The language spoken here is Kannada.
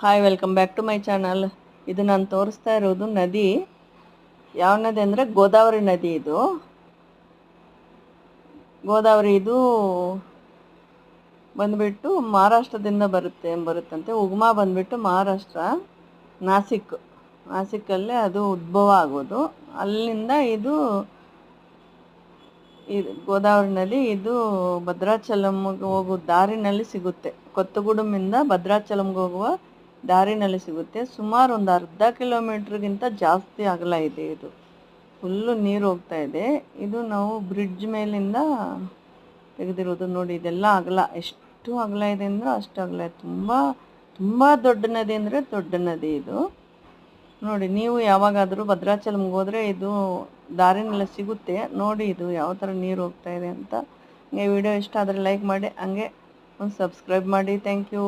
Hi, welcome back to my channel. ಇದು ನಾನು ತೋರಿಸ್ತಾ ಇರೋದು ನದಿ. ಯಾವ ನದಿ ಅಂದರೆ ಗೋದಾವರಿ ನದಿ. ಇದು ಗೋದಾವರಿ ಇದು ಬಂದುಬಿಟ್ಟು ಮಹಾರಾಷ್ಟ್ರದಿಂದ ಬರುತ್ತಂತೆ. ಉಗಮ ಬಂದುಬಿಟ್ಟು ಮಹಾರಾಷ್ಟ್ರ, ನಾಸಿಕ್ಕಲ್ಲೇ ಅದು ಉದ್ಭವ ಆಗೋದು. ಅಲ್ಲಿಂದ ಇದು ಗೋದಾವರಿ ನದಿ ಇದು ಭದ್ರಾಚಲಂಗೆ ಹೋಗೋ ದಾರಿನಲ್ಲಿ ಸಿಗುತ್ತೆ. ಕೊತ್ತಗೂಡಮಿಂದ ಭದ್ರಾಚಲಂಗೆ ಹೋಗುವ ದಾರಿನಲ್ಲಿ ಸಿಗುತ್ತೆ. ಸುಮಾರು ಒಂದು ಅರ್ಧ ಕಿಲೋಮೀಟ್ರಿಗಿಂತ ಜಾಸ್ತಿ ಅಗಲ ಇದೆ. ಇದು ಫುಲ್ಲು ನೀರು ಹೋಗ್ತಾ ಇದೆ. ಇದು ನಾವು ಬ್ರಿಡ್ಜ್ ಮೇಲಿಂದ ತೆಗೆದಿರೋದು. ನೋಡಿ, ಇದೆಲ್ಲ ಅಗಲ, ಎಷ್ಟು ಅಗಲ ಇದೆ ಅಂದರೆ ಅಷ್ಟು ಅಗಲ ಇದೆ. ತುಂಬ ದೊಡ್ಡ ನದಿ ಅಂದರೆ ದೊಡ್ಡ ನದಿ ಇದು. ನೋಡಿ, ನೀವು ಯಾವಾಗಾದರೂ ಭದ್ರಾಚಲಂಗೆ ಹೋದರೆ ಇದು ದಾರಿನೆಲ್ಲ ಸಿಗುತ್ತೆ. ನೋಡಿ ಇದು ಯಾವ ಥರ ನೀರು ಹೋಗ್ತಾ ಇದೆ ಅಂತ. ಹಂಗೆ ವಿಡಿಯೋ ಇಷ್ಟ ಆದರೆ ಲೈಕ್ ಮಾಡಿ, ಹಂಗೆ ಒಂದು ಸಬ್ಸ್ಕ್ರೈಬ್ ಮಾಡಿ. Thank you.